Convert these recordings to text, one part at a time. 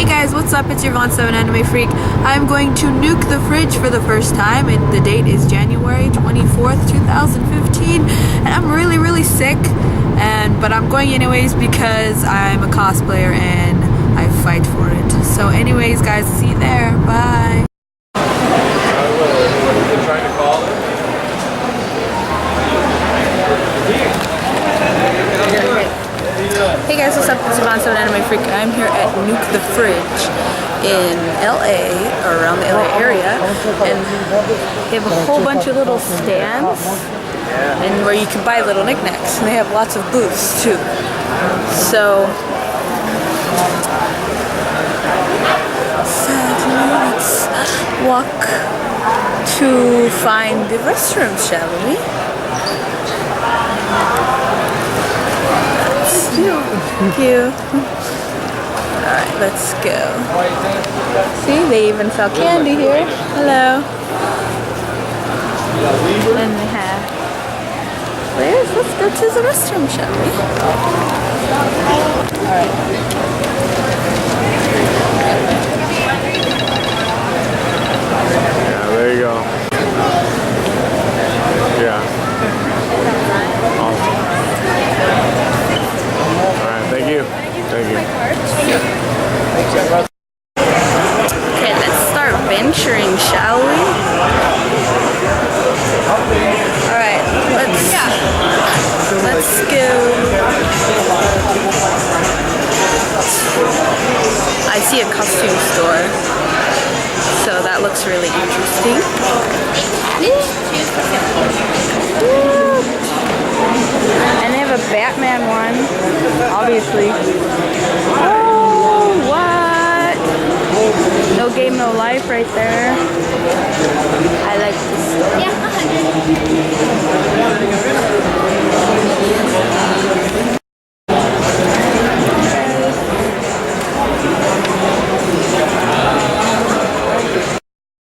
Hey guys, what's up? It's your Von 7 Anime Freak. I'm going to nuke the fridge for the first time, and the date is January 24th, 2015. And I'm really sick, but I'm going anyways because I'm a cosplayer and I fight for it. So anyways, guys, see you there. Bye. Hey guys, what's up? It's Von 7 Anime Freak. I'm here at Nuke the Fridge in LA, or around the LA area, and they have a whole bunch of little stands and where you can buy little knickknacks, and they have lots of booths too. So let's walk to find the restrooms, shall we? Thank you. Alright, let's go. See, they even sell candy here. Hello. And they have... Let's go to the restroom, shall we? Alright. Yeah, there you go. Yeah. Awesome. Thank you. Thank you. Okay, let's start venturing, shall we? Alright, let's go. I see a costume store, so that looks really interesting. And they have a Batman one, obviously. Oh, what? No game, no life right there. I like this. Yeah, 100.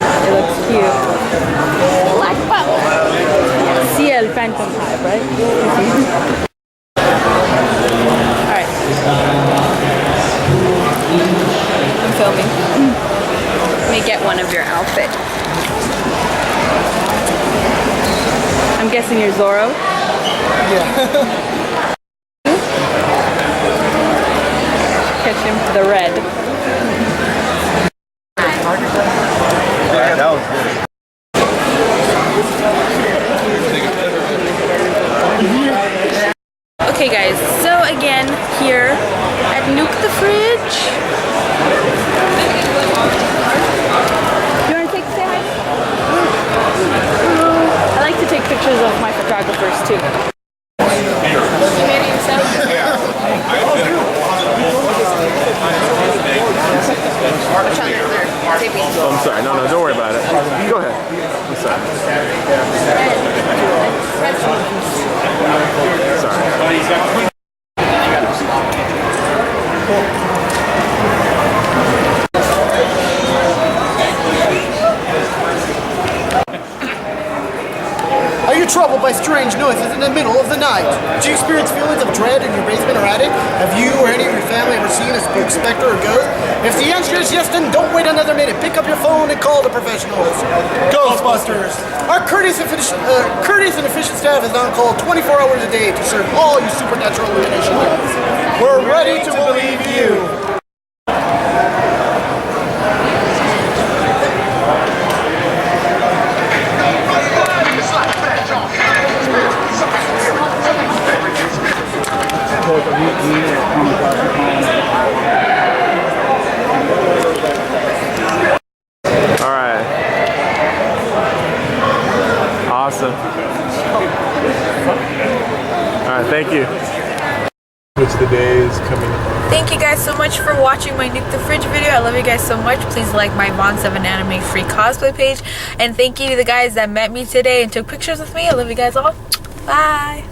It looks cute. Black bubble. See El Phantom Hive, right? Alright. I'm filming. Let me get one of your outfit. I'm guessing you're Zorro? Yeah. Catch him for the red. That was good. Okay guys, so again, here at Nuke the Fridge. You want to say hi? I like to take pictures of my photographers too. I'm sorry, no, don't worry about it. Go ahead. I'm sorry. Sorry. Are you troubled by strange noises in the middle of the night? Do you experience feelings of dread in your basement or attic? Have you or any of your family ever seen a spook, specter, or ghost? If the answer is yes, then don't wait another minute. Pick up your phone and call the professionals. Ghostbusters! Our courteous and efficient staff is on call 24 hours a day to serve all you supernatural illumination needs. We're ready to believe you. Alright. Awesome. Alright, thank you. Which the day is coming. Thank you guys so much for watching my Nuke the Fridge video. I love you guys so much. Please like my Von 7 Anime Free cosplay page. And thank you to the guys that met me today and took pictures with me. I love you guys all. Bye.